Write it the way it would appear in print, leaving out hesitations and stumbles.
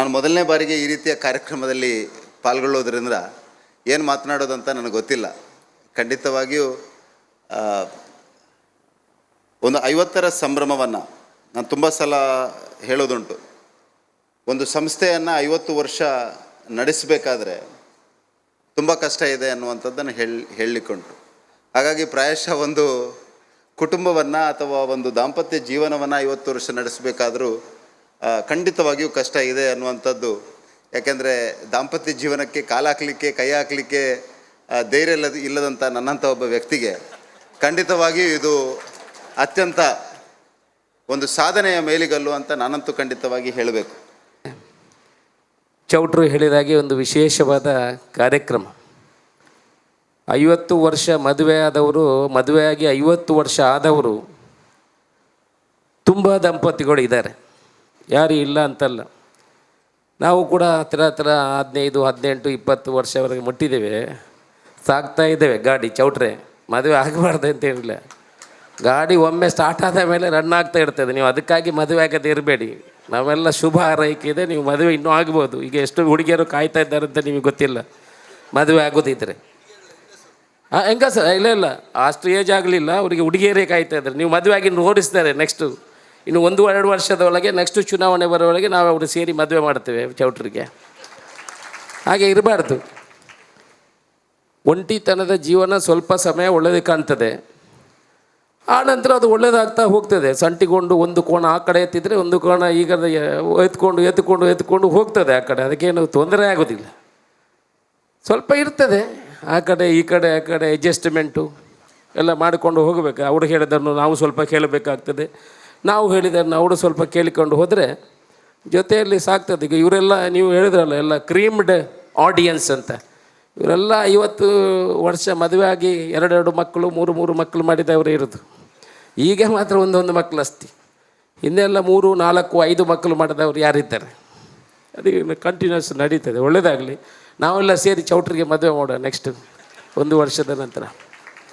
ನಾನು ಮೊದಲನೇ ಬಾರಿಗೆ ಈ ರೀತಿಯ ಕಾರ್ಯಕ್ರಮದಲ್ಲಿ ಪಾಲ್ಗೊಳ್ಳೋದ್ರಿಂದ ಏನು ಮಾತನಾಡೋದಂತ ನನಗೆ ಗೊತ್ತಿಲ್ಲ. ಖಂಡಿತವಾಗಿಯೂ ಒಂದು 50ರ ಸಂಭ್ರಮವನ್ನು ನಾನು ತುಂಬ ಸಲ ಹೇಳೋದುಂಟು. ಒಂದು ಸಂಸ್ಥೆಯನ್ನು 50 ವರ್ಷ ನಡೆಸಬೇಕಾದ್ರೆ ತುಂಬ ಕಷ್ಟ ಇದೆ ಅನ್ನುವಂಥದ್ದನ್ನು ಹೇಳಲಿಕ್ಕುಂಟು. ಹಾಗಾಗಿ ಪ್ರಾಯಶಃ ಒಂದು ಕುಟುಂಬವನ್ನು ಅಥವಾ ಒಂದು ದಾಂಪತ್ಯ ಜೀವನವನ್ನು 50 ವರ್ಷ ನಡೆಸಬೇಕಾದರೂ ಖಂಡಿತವಾಗಿಯೂ ಕಷ್ಟ ಇದೆ ಅನ್ನುವಂಥದ್ದು. ಯಾಕೆಂದರೆ ದಾಂಪತ್ಯ ಜೀವನಕ್ಕೆ ಕಾಲು ಹಾಕಲಿಕ್ಕೆ ಕೈ ಹಾಕಲಿಕ್ಕೆ ಧೈರ್ಯ ಇಲ್ಲದಂಥ ನನ್ನಂಥ ಒಬ್ಬ ವ್ಯಕ್ತಿಗೆ ಖಂಡಿತವಾಗಿಯೂ ಇದು ಅತ್ಯಂತ ಒಂದು ಸಾಧನೆಯ ಮೇಲಿಗಲ್ಲು ಅಂತ ನಾನಂತೂ ಖಂಡಿತವಾಗಿ ಹೇಳಬೇಕು. ಚೌಟ್ರು ಹೇಳಿದಾಗೆ ಒಂದು ವಿಶೇಷವಾದ ಕಾರ್ಯಕ್ರಮ. 50 ವರ್ಷ ಮದುವೆಯಾಗಿ 50 ವರ್ಷ ಆದವರು ತುಂಬ ದಂಪತಿಗಳು ಇದ್ದಾರೆ, ಯಾರು ಇಲ್ಲ ಅಂತಲ್ಲ. ನಾವು ಕೂಡ ಹತ್ರ 15, 18, 20 ವರ್ಷವರೆಗೆ ಮುಟ್ಟಿದ್ದೇವೆ, ಸಾಗ್ತಾ ಇದ್ದೇವೆ ಗಾಡಿ. ಚೌಟ್ರೆ ಮದುವೆ ಆಗಬಾರ್ದು ಅಂತ ಹೇಳಿಲ್ಲ, ಗಾಡಿ ಒಮ್ಮೆ ಸ್ಟಾರ್ಟ್ ಆದ ಮೇಲೆ ರನ್ ಆಗ್ತಾ ಇರ್ತದೆ. ನೀವು ಅದಕ್ಕಾಗಿ ಮದುವೆ ಆಗದೆ ಇರಬೇಡಿ. ನಾವೆಲ್ಲ ಶುಭ ಹಾರೈಕೆ ಇದೆ, ನೀವು ಮದುವೆ ಇನ್ನೂ ಆಗ್ಬೋದು. ಈಗ ಎಷ್ಟು ಹುಡುಗಿಯರು ಕಾಯ್ತಾ ಇದ್ದಾರೆ ಅಂತ ನಿಮಗೆ ಗೊತ್ತಿಲ್ಲ, ಮದುವೆ ಆಗೋದಿದ್ದರೆ. ಹೆಂಗ ಸರ್? ಇಲ್ಲ ಅಷ್ಟು ಏಜ್ ಆಗಲಿಲ್ಲ ಅವರಿಗೆ, ಹುಡುಗಿಯರೇ ಕಾಯ್ತಾ ಇದ್ದಾರೆ. ನೀವು ಮದುವೆ ಆಗಿ ಓಡಿಸ್ತಾರೆ. ನೆಕ್ಸ್ಟು ಇನ್ನು 1-2 ವರ್ಷದೊಳಗೆ ನೆಕ್ಸ್ಟು ಚುನಾವಣೆ ಬರೋವರೆಗೆ ನಾವು ಅವರು ಸೇರಿ ಮದುವೆ ಮಾಡ್ತೇವೆ ಚೌಟ್ರಿಗೆ. ಹಾಗೆ ಇರಬಾರ್ದು. ಒಂಟಿತನದ ಜೀವನ ಸ್ವಲ್ಪ ಸಮಯ ಒಳ್ಳೆಯದೇ ಕಾಣ್ತದೆ, ಆ ನಂತರ ಅದು ಒಳ್ಳೆಯದಾಗ್ತಾ ಹೋಗ್ತದೆ. ಸಂಟಿಕೊಂಡು ಒಂದು ಕೋಣ ಆ ಕಡೆ ಎತ್ತಿದರೆ ಒಂದು ಕೋಣ ಈಗ ಎತ್ಕೊಂಡು ಹೋಗ್ತದೆ ಆ ಕಡೆ. ಅದಕ್ಕೇನು ತೊಂದರೆ ಆಗೋದಿಲ್ಲ. ಸ್ವಲ್ಪ ಇರ್ತದೆ ಆ ಕಡೆ ಈ ಕಡೆ ಅಡ್ಜಸ್ಟ್ಮೆಂಟು ಎಲ್ಲ ಮಾಡಿಕೊಂಡು ಹೋಗಬೇಕು. ಅವರು ಹೇಳಿದನ್ನು ನಾವು ಸ್ವಲ್ಪ ಕೇಳಬೇಕಾಗ್ತದೆ, ನಾವು ಹೇಳಿದನ್ನು ಅವರು ಸ್ವಲ್ಪ ಕೇಳಿಕೊಂಡು ಹೋದರೆ ಜೊತೆಯಲ್ಲಿ ಸಾಕ್ತದೆ. ಈಗ ಇವರೆಲ್ಲ ನೀವು ಹೇಳಿದ್ರಲ್ಲ, ಎಲ್ಲ ಕ್ರೀಮ್ಡ್ ಆಡಿಯನ್ಸ್ ಅಂತ. ಇವರೆಲ್ಲ 50 ವರ್ಷ ಮದುವೆ ಆಗಿ 2 ಮಕ್ಕಳು 3 ಮಕ್ಕಳು ಮಾಡಿದವರು ಇರೋದು. ಈಗ ಮಾತ್ರ ಒಂದೊಂದು ಮಕ್ಕಳು ಅಷ್ಟೇ. ಹಿಂದೆಲ್ಲ 3, 4, 5 ಮಕ್ಕಳು ಮಾಡಿದವರು ಯಾರಿದ್ದಾರೆ? ಅದಕ್ಕೆ ಕಂಟಿನ್ಯೂಸ್ ನಡೀತದೆ. ಒಳ್ಳೆಯದಾಗಲಿ. ನಾವೆಲ್ಲ ಸೇರಿ ಚೌಟ್ರಿಗೆ ಮದುವೆ ಮಾಡೋಣ ನೆಕ್ಸ್ಟ್ 1 ವರ್ಷದ ನಂತರ.